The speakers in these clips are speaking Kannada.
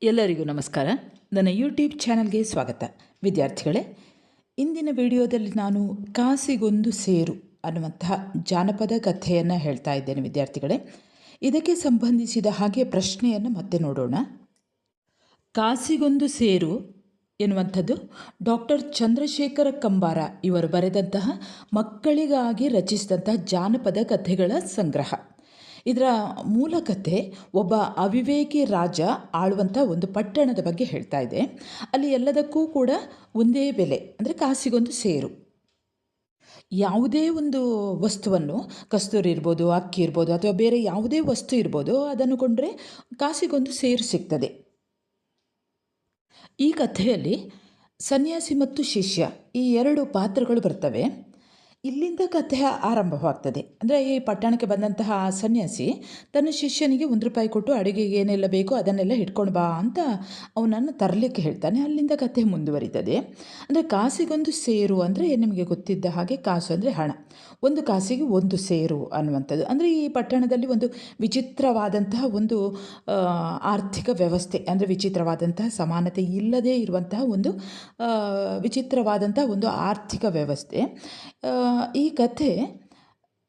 ಎಲ್ಲರಿಗೂ ನಮಸ್ಕಾರ. ನನ್ನ ಯೂಟ್ಯೂಬ್ ಚಾನಲ್ಗೆ ಸ್ವಾಗತ. ವಿದ್ಯಾರ್ಥಿಗಳೇ, ಇಂದಿನ ವಿಡಿಯೋದಲ್ಲಿ ನಾನು ಕಾಸಿಗೊಂದು ಸೇರು ಅನ್ನುವಂತಹ ಜಾನಪದ ಕಥೆಯನ್ನು ಹೇಳ್ತಾ ಇದ್ದೇನೆ. ವಿದ್ಯಾರ್ಥಿಗಳೇ, ಇದಕ್ಕೆ ಸಂಬಂಧಿಸಿದ ಹಾಗೆ ಪ್ರಶ್ನೆಯನ್ನು ಮತ್ತೆ ನೋಡೋಣ. ಕಾಸಿಗೊಂದು ಸೇರು ಎನ್ನುವಂಥದ್ದು ಡಾಕ್ಟರ್ ಚಂದ್ರಶೇಖರ ಕಂಬಾರ ಇವರು ಬರೆದಂತಹ ಮಕ್ಕಳಿಗಾಗಿ ರಚಿಸಿದಂತಹ ಜಾನಪದ ಕಥೆಗಳ ಸಂಗ್ರಹ. ಇದರ ಮೂಲ ಕಥೆ ಒಬ್ಬ ಅವಿವೇಕಿ ರಾಜ ಆಳುವಂಥ ಒಂದು ಪಟ್ಟಣದ ಬಗ್ಗೆ ಹೇಳ್ತಾ ಇದೆ. ಅಲ್ಲಿ ಎಲ್ಲದಕ್ಕೂ ಕೂಡ ಒಂದೇ ಬೆಲೆ, ಅಂದರೆ ಕಾಸಿಗೊಂದು ಸೇರು. ಯಾವುದೇ ಒಂದು ವಸ್ತುವನ್ನು, ಕಸ್ತೂರಿ ಇರ್ಬೋದು, ಅಕ್ಕಿ ಇರ್ಬೋದು, ಅಥವಾ ಬೇರೆ ಯಾವುದೇ ವಸ್ತು ಇರ್ಬೋದು, ಅದನ್ನು ಕೊಂಡ್ರೆ ಕಾಸಿಗೊಂದು ಸೇರು ಸಿಗ್ತದೆ. ಈ ಕಥೆಯಲ್ಲಿ ಸನ್ಯಾಸಿ ಮತ್ತು ಶಿಷ್ಯ ಈ ಎರಡು ಪಾತ್ರಗಳು ಬರ್ತವೆ. ಇಲ್ಲಿಂದ ಕಥೆ ಆರಂಭವಾಗ್ತದೆ. ಅಂದರೆ ಈ ಪಟ್ಟಣಕ್ಕೆ ಬಂದಂತಹ ಆ ಸನ್ಯಾಸಿ ತನ್ನ ಶಿಷ್ಯನಿಗೆ ₹1 ಕೊಟ್ಟು ಅಡುಗೆಗೆ ಏನೆಲ್ಲ ಬೇಕೋ ಅದನ್ನೆಲ್ಲ ಹಿಡ್ಕೊಂಡು ಬಾ ಅಂತ ಅವನನ್ನು ತರಲಿಕ್ಕೆ ಹೇಳ್ತಾನೆ. ಅಲ್ಲಿಂದ ಕಥೆ ಮುಂದುವರಿತದೆ. ಅಂದರೆ ಕಾಸಿಗೊಂದು ಸೇರು ಅಂದರೆ ನಿಮಗೆ ಗೊತ್ತಿದ್ದ ಹಾಗೆ ಕಾಸು ಅಂದರೆ ಹಣ. ಒಂದು ಕಾಸಿಗೆ ಒಂದು ಸೇರು ಅನ್ನುವಂಥದ್ದು. ಅಂದರೆ ಈ ಪಟ್ಟಣದಲ್ಲಿ ಒಂದು ವಿಚಿತ್ರವಾದಂತಹ ಒಂದು ಆರ್ಥಿಕ ವ್ಯವಸ್ಥೆ, ಅಂದರೆ ವಿಚಿತ್ರವಾದಂತಹ ಸಮಾನತೆ ಇಲ್ಲದೇ ಇರುವಂತಹ ಒಂದು ವಿಚಿತ್ರವಾದಂತಹ ಒಂದು ಆರ್ಥಿಕ ವ್ಯವಸ್ಥೆ. ಈ ಕಥೆ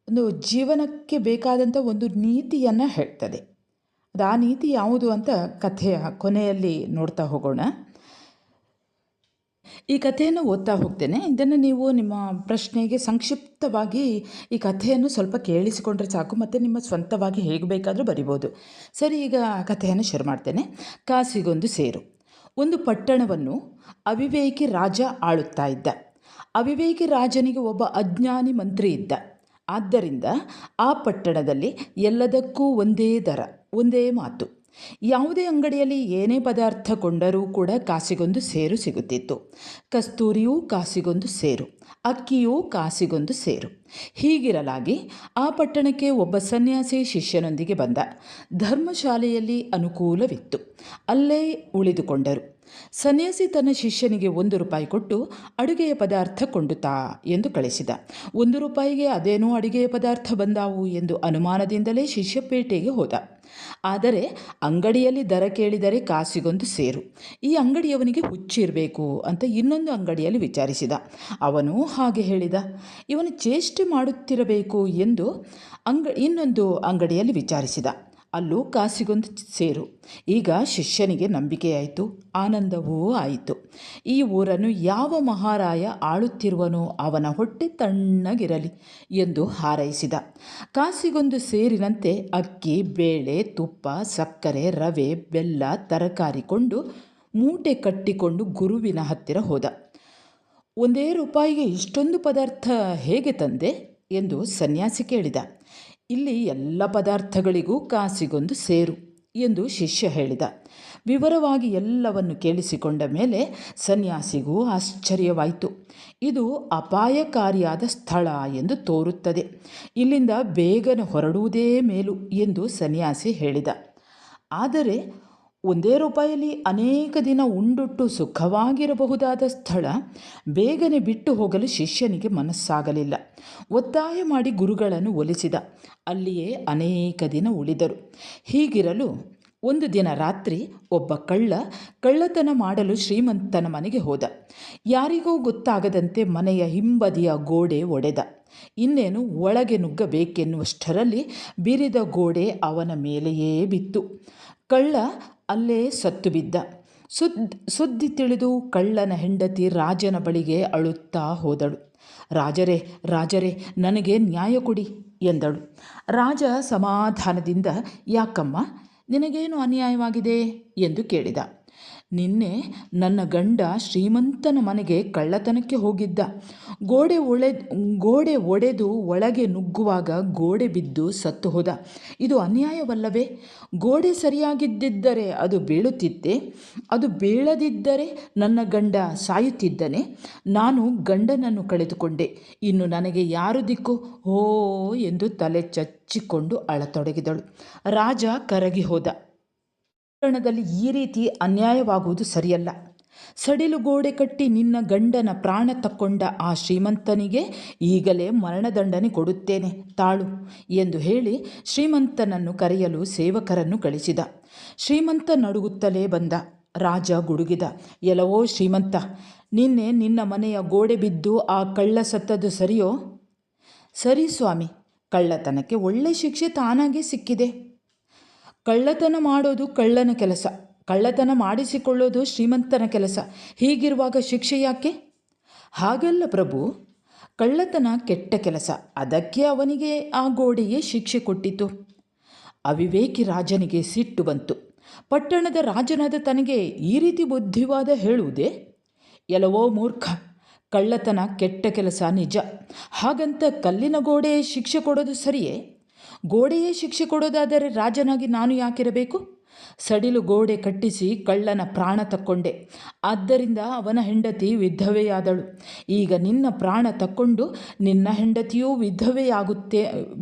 ಒಂದು ಜೀವನಕ್ಕೆ ಬೇಕಾದಂಥ ಒಂದು ನೀತಿಯನ್ನು ಹೇಳ್ತದೆ. ಅದು ಆ ನೀತಿ ಯಾವುದು ಅಂತ ಕಥೆಯ ಕೊನೆಯಲ್ಲಿ ನೋಡ್ತಾ ಹೋಗೋಣ. ಈ ಕಥೆಯನ್ನು ಓದ್ತಾ ಹೋಗ್ತೇನೆ. ಇದನ್ನು ನೀವು ನಿಮ್ಮ ಪ್ರಶ್ನೆಗೆ ಸಂಕ್ಷಿಪ್ತವಾಗಿ ಈ ಕಥೆಯನ್ನು ಸ್ವಲ್ಪ ಕೇಳಿಸಿಕೊಂಡ್ರೆ ಸಾಕು, ಮತ್ತು ನಿಮ್ಮ ಸ್ವಂತವಾಗಿ ಹೇಗೆ ಬೇಕಾದರೂ ಬರಿಬೋದು. ಸರಿ, ಈಗ ಕಥೆಯನ್ನು ಶುರು ಮಾಡ್ತೇನೆ. ಕಾಸಿಗೊಂದು ಸೇರು. ಒಂದು ಪಟ್ಟಣವನ್ನು ಅವಿವೇಕಿ ರಾಜ ಆಳುತ್ತಾ ಇದ್ದ. ಅವಿವೇಕಿ ರಾಜನಿಗೆ ಒಬ್ಬ ಅಜ್ಞಾನಿ ಮಂತ್ರಿ ಇದ್ದ. ಆದ್ದರಿಂದ ಆ ಪಟ್ಟಣದಲ್ಲಿ ಎಲ್ಲದಕ್ಕೂ ಒಂದೇ ದರ, ಒಂದೇ ಮಾತು. ಯಾವುದೇ ಅಂಗಡಿಯಲ್ಲಿ ಏನೇ ಪದಾರ್ಥ ಕೊಂಡರೂ ಕೂಡ ಕಾಸಿಗೊಂದು ಸೇರು ಸಿಗುತ್ತಿತ್ತು. ಕಸ್ತೂರಿಯೂ ಕಾಸಿಗೊಂದು ಸೇರು, ಅಕ್ಕಿಯೂ ಕಾಸಿಗೊಂದು ಸೇರು. ಹೀಗಿರಲಾಗಿ ಆ ಪಟ್ಟಣಕ್ಕೆ ಒಬ್ಬ ಸನ್ಯಾಸಿ ಶಿಷ್ಯನೊಂದಿಗೆ ಬಂದ. ಧರ್ಮಶಾಲೆಯಲ್ಲಿ ಅನುಕೂಲವಿತ್ತು. ಅಲ್ಲೇ ಉಳಿದುಕೊಂಡರು. ಸನ್ಯಾಸಿ ತನ್ನ ಶಿಷ್ಯನಿಗೆ ₹1 ಕೊಟ್ಟು ಅಡುಗೆಯ ಪದಾರ್ಥ ಕೊಂಡುತ್ತಾ ಎಂದು ಕಳಿಸಿದ. ₹1ಗೆ ಅದೇನೋ ಅಡುಗೆಯ ಪದಾರ್ಥ ಬಂದಾವು ಎಂದು ಅನುಮಾನದಿಂದಲೇ ಶಿಷ್ಯ ಪೇಟೆಗೆ ಹೋದ. ಆದರೆ ಅಂಗಡಿಯಲ್ಲಿ ದರ ಕೇಳಿದರೆ ಕಾಸಿಗೊಂದು ಸೇರು. ಈ ಅಂಗಡಿಯವನಿಗೆ ಹುಚ್ಚಿರಬೇಕು ಅಂತ ಇನ್ನೊಂದು ಅಂಗಡಿಯಲ್ಲಿ ವಿಚಾರಿಸಿದ. ಅವನು ಹಾಗೆ ಹೇಳಿದ. ಇವನು ಚೇಷ್ಟೆ ಮಾಡುತ್ತಿರಬೇಕು ಎಂದು ಇನ್ನೊಂದು ಅಂಗಡಿಯಲ್ಲಿ ವಿಚಾರಿಸಿದ. ಅಲ್ಲೂ ಕಾಸಿಗೊಂದು ಸೇರು. ಈಗ ಶಿಷ್ಯನಿಗೆ ನಂಬಿಕೆಯಾಯಿತು, ಆನಂದವೂ ಆಯಿತು. ಈ ಊರನ್ನು ಯಾವ ಮಹಾರಾಯ ಆಳುತ್ತಿರುವನೋ ಅವನ ಹೊಟ್ಟೆ ತಣ್ಣಗಿರಲಿ ಎಂದು ಹಾರೈಸಿದ. ಕಾಸಿಗೊಂದು ಸೇರಿನಂತೆ ಅಕ್ಕಿ, ಬೇಳೆ, ತುಪ್ಪ, ಸಕ್ಕರೆ, ರವೆ, ಬೆಲ್ಲ, ತರಕಾರಿ ಕೊಂಡು ಮೂಟೆ ಕಟ್ಟಿಕೊಂಡು ಗುರುವಿನ ಹತ್ತಿರ ಹೋದ. ₹1ಗೆ ಇಷ್ಟೊಂದು ಪದಾರ್ಥ ಹೇಗೆ ತಂದೆ ಎಂದು ಸನ್ಯಾಸಿ ಕೇಳಿದ. ಇಲ್ಲಿ ಎಲ್ಲ ಪದಾರ್ಥಗಳಿಗೂ ಕಾಸಿಗೊಂದು ಸೇರು ಎಂದು ಶಿಷ್ಯ ಹೇಳಿದ. ವಿವರವಾಗಿ ಎಲ್ಲವನ್ನು ಕೇಳಿಸಿಕೊಂಡ ಮೇಲೆ ಸನ್ಯಾಸಿಗೂ ಆಶ್ಚರ್ಯವಾಯಿತು. ಇದು ಅಪಾಯಕಾರಿಯಾದ ಸ್ಥಳ ಎಂದು ತೋರುತ್ತದೆ. ಇಲ್ಲಿಂದ ಬೇಗನೆ ಹೊರಡುವುದೇ ಮೇಲು ಎಂದು ಸನ್ಯಾಸಿ ಹೇಳಿದ. ಆದರೆ ₹1ಯಲ್ಲಿ ಅನೇಕ ದಿನ ಉಂಡುಟ್ಟು ಸುಖವಾಗಿರಬಹುದಾದ ಸ್ಥಳ ಬೇಗನೆ ಬಿಟ್ಟು ಹೋಗಲು ಶಿಷ್ಯನಿಗೆ ಮನಸ್ಸಾಗಲಿಲ್ಲ. ಒತ್ತಾಯ ಮಾಡಿ ಗುರುಗಳನ್ನು ಒಲಿಸಿದ. ಅಲ್ಲಿಯೇ ಅನೇಕ ದಿನ ಉಳಿದರು. ಹೀಗಿರಲು ಒಂದು ದಿನ ರಾತ್ರಿ ಒಬ್ಬ ಕಳ್ಳತನ ಮಾಡಲು ಶ್ರೀಮಂತನ ಮನೆಗೆ ಹೋದ. ಯಾರಿಗೂ ಗೊತ್ತಾಗದಂತೆ ಮನೆಯ ಹಿಂಬದಿಯ ಗೋಡೆ ಒಡೆದ. ಇನ್ನೇನು ಒಳಗೆ ನುಗ್ಗಬೇಕೆನ್ನುವಷ್ಟರಲ್ಲಿ ಬಿರಿದ ಗೋಡೆ ಅವನ ಮೇಲೆಯೇ ಬಿತ್ತು. ಕಳ್ಳ ಅಲ್ಲೇ ಸತ್ತು ಬಿದ್ದ. ಸುದ್ದಿ ತಿಳಿದು ಕಳ್ಳನ ಹೆಂಡತಿ ರಾಜನ ಬಳಿಗೆ ಅಳುತ್ತಾ ಹೋದಳು. ರಾಜರೇ, ರಾಜರೇ, ನನಗೆ ನ್ಯಾಯ ಕೊಡಿ ಎಂದಳು. ರಾಜ ಸಮಾಧಾನದಿಂದ, ಯಾಕಮ್ಮ, ನಿನಗೇನು ಅನ್ಯಾಯವಾಗಿದೆ ಎಂದು ಕೇಳಿದ. ನಿನ್ನೆ ನನ್ನ ಗಂಡ ಶ್ರೀಮಂತನ ಮನೆಗೆ ಕಳ್ಳತನಕ್ಕೆ ಹೋಗಿದ್ದ. ಗೋಡೆ ಒಡೆದು ಒಳಗೆ ನುಗ್ಗುವಾಗ ಗೋಡೆ ಬಿದ್ದು ಸತ್ತು ಹೋದ. ಇದು ಅನ್ಯಾಯವಲ್ಲವೇ? ಗೋಡೆ ಸರಿಯಾಗಿದ್ದರೆ ಅದು ಬೀಳುತ್ತಿದ್ದೆ, ಅದು ಬೀಳದಿದ್ದರೆ ನನ್ನ ಗಂಡ ಸಾಯುತ್ತಿದ್ದನೆ. ನಾನು ಗಂಡನನ್ನು ಕಳೆದುಕೊಂಡೆ. ಇನ್ನು ನನಗೆ ಯಾರು ದಿಕ್ಕು? ಹೋ ಎಂದು ತಲೆ ಚಚ್ಚಿಕೊಂಡು ಅಳತೊಡಗಿದಳು. ರಾಜ ಕರಗಿ ಹೋದ. ಪಟ್ಟಣದಲ್ಲಿ ಈ ರೀತಿ ಅನ್ಯಾಯವಾಗುವುದು ಸರಿಯಲ್ಲ. ಸಡಿಲು ಗೋಡೆ ಕಟ್ಟಿ ನಿನ್ನ ಗಂಡನ ಪ್ರಾಣ ತಕ್ಕೊಂಡ ಆ ಶ್ರೀಮಂತನಿಗೆ ಈಗಲೇ ಮರಣದಂಡನೆ ಕೊಡುತ್ತೇನೆ, ತಾಳು ಎಂದು ಹೇಳಿ ಶ್ರೀಮಂತನನ್ನು ಕರೆಯಲು ಸೇವಕರನ್ನು ಕಳಿಸಿದ. ಶ್ರೀಮಂತ ನಡುಗುತ್ತಲೇ ಬಂದ. ರಾಜ ಗುಡುಗಿದ. ಎಲವೋ ಶ್ರೀಮಂತ, ನಿನ್ನೆ ನಿನ್ನ ಮನೆಯ ಗೋಡೆ ಬಿದ್ದು ಆ ಕಳ್ಳ ಸತ್ತದ್ದು ಸರಿಯೋ? ಸರಿ ಸ್ವಾಮಿ, ಕಳ್ಳತನಕ್ಕೆ ಒಳ್ಳೆ ಶಿಕ್ಷೆ ತಾನಾಗೇ ಸಿಕ್ಕಿದೆ. ಕಳ್ಳತನ ಮಾಡೋದು ಕಳ್ಳನ ಕೆಲಸ, ಕಳ್ಳತನ ಮಾಡಿಸಿಕೊಳ್ಳೋದು ಶ್ರೀಮಂತನ ಕೆಲಸ. ಹೀಗಿರುವಾಗ ಶಿಕ್ಷೆ ಯಾಕೆ? ಹಾಗಲ್ಲ ಪ್ರಭು, ಕಳ್ಳತನ ಕೆಟ್ಟ ಕೆಲಸ, ಅದಕ್ಕೆ ಅವನಿಗೆ ಆ ಗೋಡೆಯೇ ಶಿಕ್ಷೆ ಕೊಟ್ಟಿತು. ಅವಿವೇಕಿ ರಾಜನಿಗೆ ಸಿಟ್ಟು ಬಂತು. ಪಟ್ಟಣದ ರಾಜನಾದ ತನಗೆ ಈ ರೀತಿ ಬುದ್ಧಿವಾದ ಹೇಳುವುದೇ? ಎಲವೋ ಮೂರ್ಖ, ಕಳ್ಳತನ ಕೆಟ್ಟ ಕೆಲಸ ನಿಜ, ಹಾಗಂತ ಕಲ್ಲಿನ ಗೋಡೆಯೇ ಶಿಕ್ಷೆ ಕೊಡೋದು ಸರಿಯೇ? ಗೋಡೆಯೇ ಶಿಕ್ಷೆ ಕೊಡೋದಾದರೆ ರಾಜನಾಗಿ ನಾನು ಯಾಕಿರಬೇಕು? ಸಡಿಲು ಗೋಡೆ ಕಟ್ಟಿಸಿ ಕಳ್ಳನ ಪ್ರಾಣ ತಕ್ಕೊಂಡೆ, ಆದ್ದರಿಂದ ಅವನ ಹೆಂಡತಿ ವಿಧವೆಯಾದಳು. ಈಗ ನಿನ್ನ ಪ್ರಾಣ ತಕ್ಕೊಂಡು ನಿನ್ನ ಹೆಂಡತಿಯೂ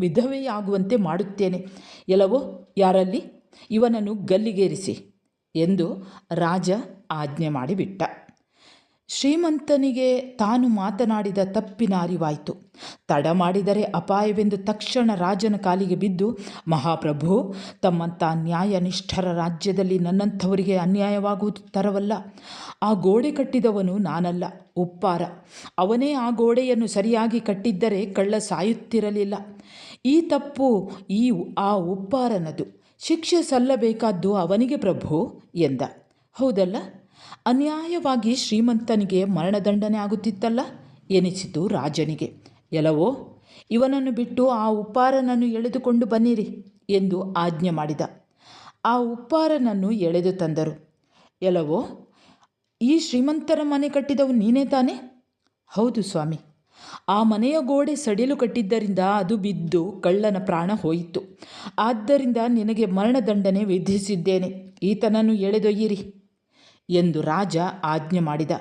ವಿಧವೆಯಾಗುವಂತೆ ಮಾಡುತ್ತೇನೆ. ಎಲವೋ ಯಾರಲ್ಲಿ, ಇವನನ್ನು ಗಲ್ಲಿಗೇರಿಸಿ ಎಂದು ರಾಜ ಆಜ್ಞೆ ಮಾಡಿಬಿಟ್ಟ. ಶ್ರೀಮಂತನಿಗೆ ತಾನು ಮಾತನಾಡಿದ ತಪ್ಪಿನ ಅರಿವಾಯಿತು. ತಡ ಮಾಡಿದರೆ ಅಪಾಯವೆಂದು ತಕ್ಷಣ ರಾಜನ ಕಾಲಿಗೆ ಬಿದ್ದು, ಮಹಾಪ್ರಭು, ತಮ್ಮಂಥ ನ್ಯಾಯನಿಷ್ಠರ ರಾಜ್ಯದಲ್ಲಿ ನನ್ನಂಥವರಿಗೆ ಅನ್ಯಾಯವಾಗುವುದು ತರವಲ್ಲ. ಆ ಗೋಡೆ ಕಟ್ಟಿದವನು ನಾನಲ್ಲ, ಉಪ್ಪಾರ. ಅವನೇ ಆ ಗೋಡೆಯನ್ನು ಸರಿಯಾಗಿ ಕಟ್ಟಿದ್ದರೆ ಕಳ್ಳ ಸಾಯುತ್ತಿರಲಿಲ್ಲ. ಈ ತಪ್ಪು ಆ ಉಪ್ಪಾರನದು. ಶಿಕ್ಷೆ ಸಲ್ಲಬೇಕಾದ್ದು ಅವನಿಗೆ ಪ್ರಭು ಎಂದ. ಹೌದಲ್ಲ, ಅನ್ಯಾಯವಾಗಿ ಶ್ರೀಮಂತನಿಗೆ ಮರಣದಂಡನೆ ಆಗುತ್ತಿತ್ತಲ್ಲ ಎನಿಸಿತು ರಾಜನಿಗೆ. ಎಲವೋ, ಇವನನ್ನು ಬಿಟ್ಟು ಆ ಉಪ್ಪಾರನನ್ನು ಎಳೆದುಕೊಂಡು ಬನ್ನಿರಿ ಎಂದು ಆಜ್ಞೆ ಮಾಡಿದ. ಆ ಉಪ್ಪಾರನನ್ನು ಎಳೆದು ತಂದರು. ಎಲವೋ, ಈ ಶ್ರೀಮಂತರ ಮನೆ ಕಟ್ಟಿದವು ನೀನೇ ತಾನೆ? ಹೌದು ಸ್ವಾಮಿ. ಆ ಮನೆಯ ಗೋಡೆ ಸಡಿಲು ಕಟ್ಟಿದ್ದರಿಂದ ಅದು ಬಿದ್ದು ಕಳ್ಳನ ಪ್ರಾಣ ಹೋಯಿತು. ಆದ್ದರಿಂದ ನಿನಗೆ ಮರಣದಂಡನೆ ವಿಧಿಸಿದ್ದೇನೆ. ಈತನನ್ನು ಎಳೆದೊಯ್ಯಿರಿ ಎಂದು ರಾಜ ಆಜ್ಞೆ ಮಾಡಿದ.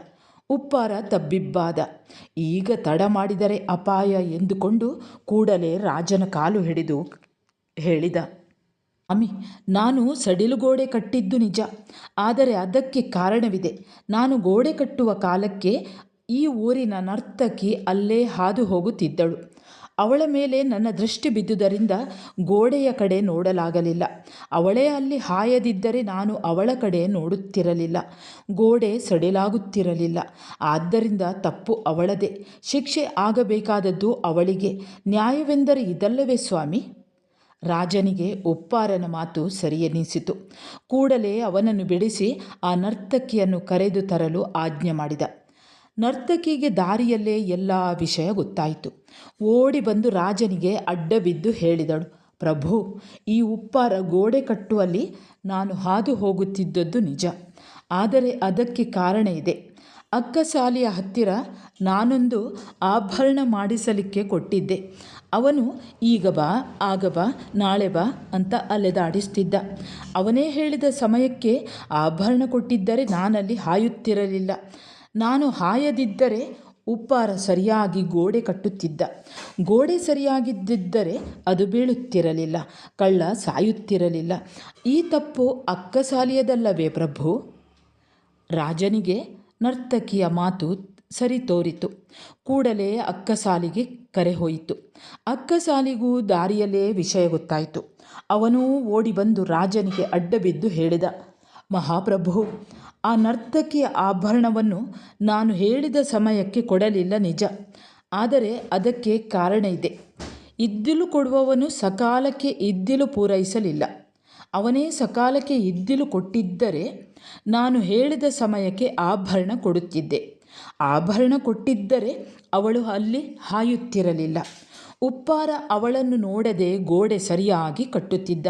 ಉಪ್ಪಾರ ತಬ್ಬಿಬ್ಬಾದ. ಈಗ ತಡ ಮಾಡಿದರೆ ಅಪಾಯ ಎಂದುಕೊಂಡು ಕೂಡಲೇ ರಾಜನ ಕಾಲು ಹಿಡಿದು ಹೇಳಿದ, ಸ್ವಾಮಿ, ನಾನು ಸಡಿಲು ಗೋಡೆ ಕಟ್ಟಿದ್ದು ನಿಜ, ಆದರೆ ಅದಕ್ಕೆ ಕಾರಣವಿದೆ. ನಾನು ಗೋಡೆ ಕಟ್ಟುವ ಕಾಲಕ್ಕೆ ಈ ಊರಿನ ನರ್ತಕಿ ಅಲ್ಲೇ ಹಾದು ಹೋಗುತ್ತಿದ್ದಳು. ಅವಳ ಮೇಲೆ ನನ್ನ ದೃಷ್ಟಿ ಬಿದ್ದುದರಿಂದ ಗೋಡೆಯ ಕಡೆ ನೋಡಲಾಗಲಿಲ್ಲ. ಅವಳೇ ಅಲ್ಲಿ ಹಾಯದಿದ್ದರೆ ನಾನು ಅವಳ ಕಡೆ ನೋಡುತ್ತಿರಲಿಲ್ಲ. ಗೋಡೆ ಸಡಿಲಾಗುತ್ತಿರಲಿಲ್ಲ. ಆದ್ದರಿಂದ ತಪ್ಪು ಅವಳದೇ. ಶಿಕ್ಷೆ ಆಗಬೇಕಾದದ್ದು ಅವಳಿಗೆ. ನ್ಯಾಯವೆಂದರೆ ಇದಲ್ಲವೇ ಸ್ವಾಮಿ? ರಾಜನಿಗೆ ಉಪ್ಪಾರನ ಮಾತು ಸರಿಯೆನಿಸಿತು. ಕೂಡಲೇ ಅವನನ್ನು ಬಿಡಿಸಿ ಆ ನರ್ತಕಿಯನ್ನು ಕರೆದು ತರಲು ಆಜ್ಞೆ ಮಾಡಿದ. ನರ್ತಕಿಗೆ ದಾರಿಯಲ್ಲೇ ಎಲ್ಲ ವಿಷಯ ಗೊತ್ತಾಯಿತು. ಓಡಿ ಬಂದು ರಾಜನಿಗೆ ಅಡ್ಡ ಬಿದ್ದು ಹೇಳಿದಳು, ಪ್ರಭು, ಈ ಉಪ್ಪಾರ ಗೋಡೆ ಕಟ್ಟುವಲ್ಲಿ ನಾನು ಹಾದು ಹೋಗುತ್ತಿದ್ದದ್ದು ನಿಜ, ಆದರೆ ಅದಕ್ಕೆ ಕಾರಣ ಇದೆ. ಅಕ್ಕಸಾಲಿಯ ಹತ್ತಿರ ನಾನೊಂದು ಆಭರಣ ಮಾಡಿಸಲಿಕ್ಕೆ ಕೊಟ್ಟಿದ್ದೆ. ಅವನು ಈಗ ಬಾ, ಆಗ ಬಾ, ನಾಳೆ ಬಾ ಅಂತ ಅಲೆದಾಡಿಸ್ತಿದ್ದ. ಅವನೇ ಹೇಳಿದ ಸಮಯಕ್ಕೆ ಆಭರಣ ಕೊಟ್ಟಿದ್ದರೆ ನಾನಲ್ಲಿ ಹಾಯುತ್ತಿರಲಿಲ್ಲ. ನಾನು ಹಾಯದಿದ್ದರೆ ಉಪ್ಪಾರ ಸರಿಯಾಗಿ ಗೋಡೆ ಕಟ್ಟುತ್ತಿದ್ದ. ಗೋಡೆ ಸರಿಯಾಗಿದ್ದರೆ ಅದು ಬೀಳುತ್ತಿರಲಿಲ್ಲ, ಕಳ್ಳ ಸಾಯುತ್ತಿರಲಿಲ್ಲ. ಈ ತಪ್ಪು ಅಕ್ಕಸಾಲಿಯದಲ್ಲವೇ ಪ್ರಭು? ರಾಜನಿಗೆ ನರ್ತಕಿಯ ಮಾತು ಸರಿ ತೋರಿತು. ಕೂಡಲೇ ಅಕ್ಕಸಾಲಿಗೆ ಕರೆ ಹೋಯಿತು. ಅಕ್ಕಸಾಲಿಗೂ ದಾರಿಯಲ್ಲೇ ವಿಷಯ ಗೊತ್ತಾಯಿತು. ಅವನೂ ಓಡಿ ಬಂದು ರಾಜನಿಗೆ ಅಡ್ಡಬಿದ್ದು ಹೇಳಿದ, ಮಹಾಪ್ರಭು, ಆ ನರ್ತಕಿಯ ಆಭರಣವನ್ನು ನಾನು ಹೇಳಿದ ಸಮಯಕ್ಕೆ ಕೊಡಲಿಲ್ಲ ನಿಜ, ಆದರೆ ಅದಕ್ಕೆ ಕಾರಣ ಇದೆ. ಇದ್ದಿಲು ಕೊಡುವವನು ಸಕಾಲಕ್ಕೆ ಇದ್ದಿಲು ಪೂರೈಸಲಿಲ್ಲ. ಅವನೇ ಸಕಾಲಕ್ಕೆ ಇದ್ದಿಲು ಕೊಟ್ಟಿದ್ದರೆ ನಾನು ಹೇಳಿದ ಸಮಯಕ್ಕೆ ಆಭರಣ ಕೊಡುತ್ತಿದ್ದೆ. ಆಭರಣ ಕೊಟ್ಟಿದ್ದರೆ ಅವಳು ಅಲ್ಲಿ ಹಾಯುತ್ತಿರಲಿಲ್ಲ. ಉಪ್ಪಾರ ಅವಳನ್ನು ನೋಡದೆ ಗೋಡೆ ಸರಿಯಾಗಿ ಕಟ್ಟುತ್ತಿದ್ದ.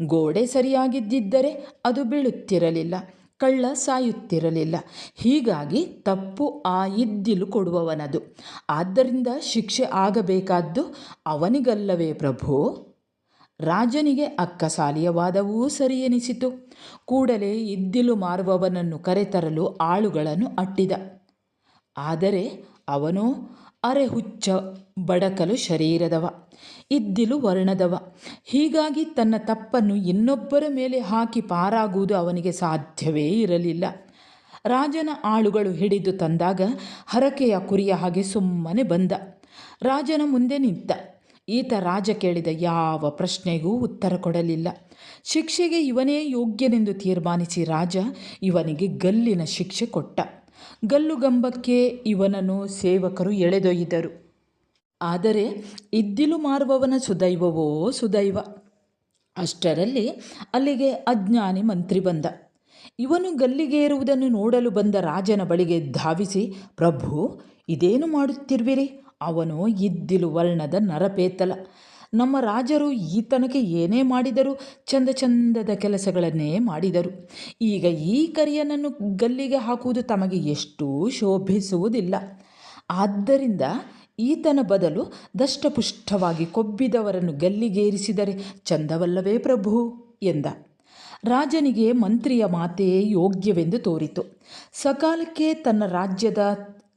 ಗೋಡೆ ಸರಿಯಾಗಿದ್ದಿದ್ದರೆ ಅದು ಬೀಳುತ್ತಿರಲಿಲ್ಲ, ಕಳ್ಳ ಸಾಯುತ್ತಿರಲಿಲ್ಲ. ಹೀಗಾಗಿ ತಪ್ಪು ಆ ಇದ್ದಿಲು ಕೊಡುವವನದು. ಆದ್ದರಿಂದ ಶಿಕ್ಷೆ ಆಗಬೇಕಾದ್ದು ಅವನಿಗಲ್ಲವೇ ಪ್ರಭು? ರಾಜನಿಗೆ ಅಕ್ಕಸಾಲಿಯ ವಾದವೂ ಸರಿ ಎನಿಸಿತು. ಕೂಡಲೇ ಇದ್ದಿಲು ಮಾರುವವನನ್ನು ಕರೆತರಲು ಆಳುಗಳನ್ನು ಅಟ್ಟಿದ. ಆದರೆ ಅವನು ಅರೆಹುಚ್ಚ, ಬಡಕಲು ಶರೀರದವ, ಇದ್ದಿಲು ವರ್ಣದವ. ಹೀಗಾಗಿ ತನ್ನ ತಪ್ಪನ್ನು ಇನ್ನೊಬ್ಬರ ಮೇಲೆ ಹಾಕಿ ಪಾರಾಗುವುದು ಅವನಿಗೆ ಸಾಧ್ಯವೇ ಇರಲಿಲ್ಲ. ರಾಜನ ಆಳುಗಳು ಹಿಡಿದು ತಂದಾಗ ಹರಕೆಯ ಕುರಿಯ ಹಾಗೆ ಸುಮ್ಮನೆ ಬಂದ. ರಾಜನ ಮುಂದೆ ನಿಂತ. ಈತ ರಾಜ ಕೇಳಿದ ಯಾವ ಪ್ರಶ್ನೆಗೂ ಉತ್ತರ ಕೊಡಲಿಲ್ಲ. ಶಿಕ್ಷೆಗೆ ಇವನೇ ಯೋಗ್ಯನೆಂದು ತೀರ್ಮಾನಿಸಿ ರಾಜ ಇವನಿಗೆ ಗಲ್ಲಿನ ಶಿಕ್ಷೆ ಕೊಟ್ಟ. ಗಲ್ಲುಗಂಬಕ್ಕೆ ಇವನನ್ನು ಸೇವಕರು ಎಳೆದೊಯ್ದರು. ಆದರೆ ಇದ್ದಿಲು ಮಾರುವವನ ಸುದೈವವೋ ಸುದೈವ. ಅಷ್ಟರಲ್ಲಿ ಅಲ್ಲಿಗೆ ಅಜ್ಞಾನಿ ಮಂತ್ರಿ ಬಂದ. ಇವನು ಗಲ್ಲಿಗೇರುವುದನ್ನು ನೋಡಲು ಬಂದ ರಾಜನ ಬಳಿಗೆ ಧಾವಿಸಿ, ಪ್ರಭು, ಇದೇನು ಮಾಡುತ್ತಿರುವಿರಿ? ಅವನು ಇದ್ದಿಲು ವರ್ಣದ ನರಪೇತಲ. ನಮ್ಮ ರಾಜರು ಈತನಕ್ಕೆ ಏನೇ ಮಾಡಿದರೂ ಚಂದ ಚಂದದ ಕೆಲಸಗಳನ್ನೇ ಮಾಡಿದರು. ಈಗ ಈ ಕರಿಯನನ್ನು ಗಲ್ಲಿಗೆ ಹಾಕುವುದು ತಮಗೆ ಎಷ್ಟೂ ಶೋಭಿಸುವುದಿಲ್ಲ. ಆದ್ದರಿಂದ ಈತನ ಬದಲು ದಷ್ಟಪುಷ್ಟವಾಗಿ ಕೊಬ್ಬಿದವರನ್ನು ಗಲ್ಲಿಗೇರಿಸಿದರೆ ಚಂದವಲ್ಲವೇ ಪ್ರಭು ಎಂದ. ರಾಜನಿಗೆ ಮಂತ್ರಿಯ ಮಾತೇ ಯೋಗ್ಯವೆಂದು ತೋರಿತು. ಸಕಾಲಕ್ಕೆ ತನ್ನ ರಾಜ್ಯದ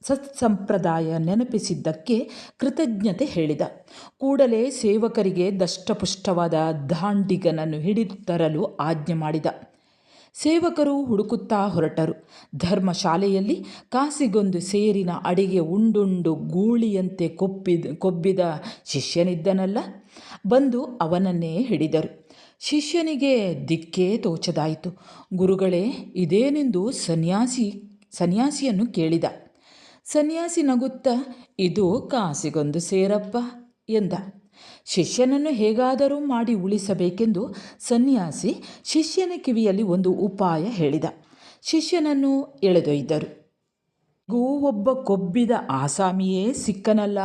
ಸತ್ಸಂಪ್ರದಾಯ ನೆನಪಿಸಿದ್ದಕ್ಕೆ ಕೃತಜ್ಞತೆ ಹೇಳಿದ. ಕೂಡಲೇ ಸೇವಕರಿಗೆ ದಷ್ಟಪುಷ್ಟವಾದ ದಾಂಡಿಗನನ್ನು ಹಿಡಿದು ತರಲು ಆಜ್ಞೆ ಮಾಡಿದ. ಸೇವಕರು ಹುಡುಕುತ್ತಾ ಹೊರಟರು. ಧರ್ಮಶಾಲೆಯಲ್ಲಿ ಕಾಸಿಗೊಂದು ಸೇರಿನ ಅಡಿಗೆ ಉಂಡುಂಡು ಗೂಳಿಯಂತೆ ಕೊಬ್ಬಿದ ಶಿಷ್ಯನಿದ್ದನಲ್ಲ, ಬಂದು ಅವನನ್ನೇ ಹಿಡಿದರು. ಶಿಷ್ಯನಿಗೆ ದಿಕ್ಕೇ ತೋಚದಾಯಿತು. ಗುರುಗಳೇ, ಇದೇನೆಂದು ಸನ್ಯಾಸಿಯನ್ನು ಕೇಳಿದ. ಸನ್ಯಾಸಿ ನಗುತ್ತಾ, ಇದು ಕಾಸಿಗೊಂದು ಸೇರಪ್ಪ ಎಂದ. ಶಿಷ್ಯನನ್ನು ಹೇಗಾದರೂ ಮಾಡಿ ಉಳಿಸಬೇಕೆಂದು ಸನ್ಯಾಸಿ ಶಿಷ್ಯನ ಕಿವಿಯಲ್ಲಿ ಒಂದು ಉಪಾಯ ಹೇಳಿದ. ಶಿಷ್ಯನನ್ನು ಎಳೆದೊಯ್ದರು. ಒಬ್ಬ ಕೊಬ್ಬಿದ ಆಸಾಮಿಯೇ ಸಿಕ್ಕನಲ್ಲ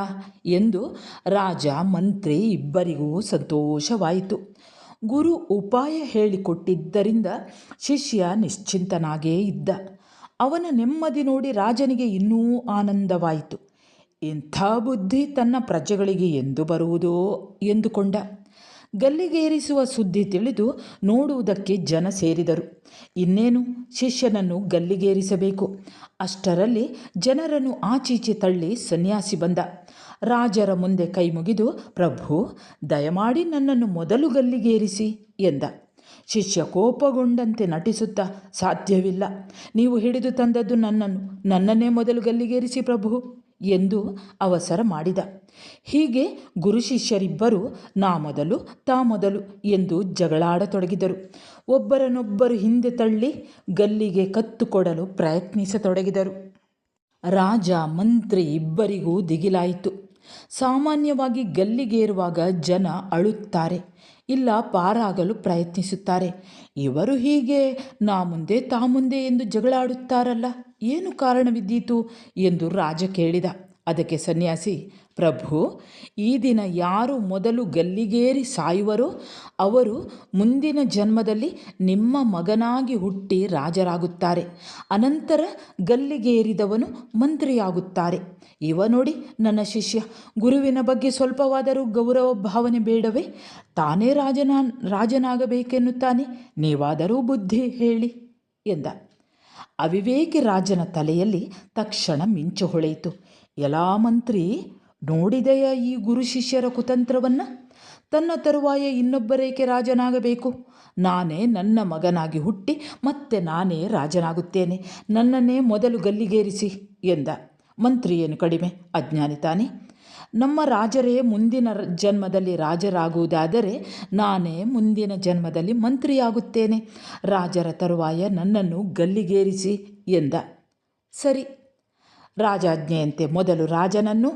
ಎಂದು ರಾಜ ಮಂತ್ರಿ ಇಬ್ಬರಿಗೂ ಸಂತೋಷವಾಯಿತು. ಗುರು ಉಪಾಯ ಹೇಳಿಕೊಟ್ಟಿದ್ದರಿಂದ ಶಿಷ್ಯ ನಿಶ್ಚಿಂತನಾಗೇ ಇದ್ದ. ಅವನ ನೆಮ್ಮದಿ ನೋಡಿ ರಾಜನಿಗೆ ಇನ್ನೂ ಆನಂದವಾಯಿತು. ಇಂಥ ಬುದ್ಧಿ ತನ್ನ ಪ್ರಜೆಗಳಿಗೆ ಎಂದು ಬರುವುದೋ ಎಂದುಕೊಂಡ. ಗಲ್ಲಿಗೇರಿಸುವ ಸುದ್ದಿ ತಿಳಿದು ನೋಡುವುದಕ್ಕೆ ಜನ ಸೇರಿದರು. ಇನ್ನೇನು ಶಿಷ್ಯನನ್ನು ಗಲ್ಲಿಗೇರಿಸಬೇಕು. ಅಷ್ಟರಲ್ಲಿ ಜನರನ್ನು ಆಚೀಚೆ ತಳ್ಳಿ ಸನ್ಯಾಸಿ ಬಂದ. ರಾಜರ ಮುಂದೆ ಕೈ ಮುಗಿದು, ಪ್ರಭು, ದಯಮಾಡಿ ನನ್ನನ್ನು ಮೊದಲು ಗಲ್ಲಿಗೇರಿಸಿ ಎಂದ. ಶಿಷ್ಯ ಕೋಪಗೊಂಡಂತೆ ನಟಿಸುತ್ತಾ, ಸಾಧ್ಯವಿಲ್ಲ, ನೀವು ಹಿಡಿದು ತಂದದ್ದು ನನ್ನನ್ನೇ ಮೊದಲು ಗಲ್ಲಿಗೇರಿಸಿ ಪ್ರಭು ಎಂದು ಅವಸರ ಮಾಡಿದ. ಹೀಗೆ ಗುರು ಶಿಷ್ಯರಿಬ್ಬರು ನಾ ಮೊದಲು ತಾ ಮೊದಲು ಎಂದು ಜಗಳಾಡತೊಡಗಿದರು. ಒಬ್ಬರನ್ನೊಬ್ಬರು ಹಿಂದೆ ತಳ್ಳಿ ಗಲ್ಲಿಗೆ ಕತ್ತು ಕೊಡಲು ಪ್ರಯತ್ನಿಸತೊಡಗಿದರು. ರಾಜ ಮಂತ್ರಿ ಇಬ್ಬರಿಗೂ ದಿಗಿಲಾಯಿತು. ಸಾಮಾನ್ಯವಾಗಿ ಗಲ್ಲಿಗೇರುವಾಗ ಜನ ಅಳುತ್ತಾರೆ, ಇಲ್ಲ ಪಾರಾಗಲು ಪ್ರಯತ್ನಿಸುತ್ತಾರೆ. ಇವರು ಹೀಗೆ ನಾ ಮುಂದೆ ತಾ ಮುಂದೆ ಎಂದು ಜಗಳಾಡುತ್ತಾರಲ್ಲ, ಏನು ಕಾರಣವಿದ್ದೀತು ಎಂದು ರಾಜ ಕೇಳಿದ. ಅದಕ್ಕೆ ಸನ್ಯಾಸಿ, ಪ್ರಭು, ಈ ದಿನ ಯಾರು ಮೊದಲು ಗಲ್ಲಿಗೇರಿ ಸಾಯುವರೋ ಅವರು ಮುಂದಿನ ಜನ್ಮದಲ್ಲಿ ನಿಮ್ಮ ಮಗನಾಗಿ ಹುಟ್ಟಿ ರಾಜರಾಗುತ್ತಾರೆ. ಅನಂತರ ಗಲ್ಲಿಗೇರಿದವನು ಮಂತ್ರಿಯಾಗುತ್ತಾರೆ. ಇವ ನೋಡಿ ನನ್ನ ಶಿಷ್ಯ, ಗುರುವಿನ ಬಗ್ಗೆ ಸ್ವಲ್ಪವಾದರೂ ಗೌರವ ಭಾವನೆ ಬೇಡವೇ? ತಾನೇ ರಾಜನಾಗಬೇಕೆನ್ನುತ್ತಾನೆ. ನೀವಾದರೂ ಬುದ್ಧಿ ಹೇಳಿ ಎಂದ. ಅವಿವೇಕಿ ರಾಜನ ತಲೆಯಲ್ಲಿ ತಕ್ಷಣ ಮಿಂಚು ಹೊಳೆಯಿತು. ಎಲ್ಲಾ ಮಂತ್ರಿ, ನೋಡಿದೆಯಾ ಈ ಗುರು ಶಿಷ್ಯರ ಕುತಂತ್ರವನ್ನು? ತನ್ನ ತರುವಾಯ ಇನ್ನೊಬ್ಬರೇಕೆ ರಾಜನಾಗಬೇಕು? ನಾನೇ ನನ್ನ ಮಗನಾಗಿ ಹುಟ್ಟಿ ಮತ್ತೆ ನಾನೇ ರಾಜನಾಗುತ್ತೇನೆ. ನನ್ನನ್ನೇ ಮೊದಲು ಗಲ್ಲಿಗೇರಿಸಿ ಎಂದ. ಮಂತ್ರಿಯೇನು ಕಡಿಮೆ, ಅಜ್ಞಾನಿ ತಾನೆ? ನಮ್ಮ ರಾಜರೇ ಮುಂದಿನ ಜನ್ಮದಲ್ಲಿ ರಾಜರಾಗುವುದಾದರೆ ನಾನೇ ಮುಂದಿನ ಜನ್ಮದಲ್ಲಿ ಮಂತ್ರಿಯಾಗುತ್ತೇನೆ. ರಾಜರ ತರುವಾಯ ನನ್ನನ್ನು ಗಲ್ಲಿಗೇರಿಸಿ ಎಂದ. ಸರಿ, ರಾಜಾಜ್ಞೆಯಂತೆ ಮೊದಲು ರಾಜನನ್ನು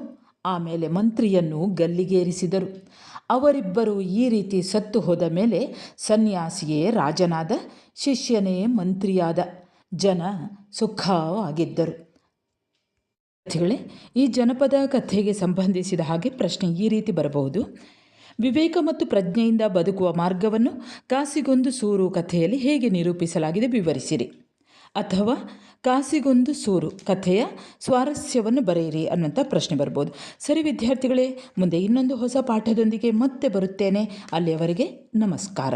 ಆಮೇಲೆ ಮಂತ್ರಿಯನ್ನು ಗಲ್ಲಿಗೇರಿಸಿದರು. ಅವರಿಬ್ಬರು ಈ ರೀತಿ ಸತ್ತು ಹೋದ ಮೇಲೆ ಸನ್ಯಾಸಿಯೇ ರಾಜನಾದ, ಶಿಷ್ಯನೇ ಮಂತ್ರಿಯಾದ. ಜನ ಸುಖವಾಗಿದ್ದರು. ಈ ಜನಪದ ಕಥೆಗೆ ಸಂಬಂಧಿಸಿದ ಹಾಗೆ ಪ್ರಶ್ನೆ ಈ ರೀತಿ ಬರಬಹುದು. ವಿವೇಕ ಮತ್ತು ಪ್ರಜ್ಞೆಯಿಂದ ಬದುಕುವ ಮಾರ್ಗವನ್ನು ಕಾಸಿಗೊಂದು ಸೂರು ಕಥೆಯಲ್ಲಿ ಹೇಗೆ ನಿರೂಪಿಸಲಾಗಿದೆ ವಿವರಿಸಿರಿ. ಅಥವಾ ಕಾಸಿಗೊಂದು ಸೂರು ಕಥೆಯ ಸ್ವಾರಸ್ಯವನ್ನು ಬರೆಯಿರಿ ಅನ್ನುವಂಥ ಪ್ರಶ್ನೆ ಬರ್ಬೋದು. ಸರಿ ವಿದ್ಯಾರ್ಥಿಗಳೇ, ಮುಂದೆ ಇನ್ನೊಂದು ಹೊಸ ಪಾಠದೊಂದಿಗೆ ಮತ್ತೆ ಬರುತ್ತೇನೆ. ಅಲ್ಲಿಯವರೆಗೆ ನಮಸ್ಕಾರ.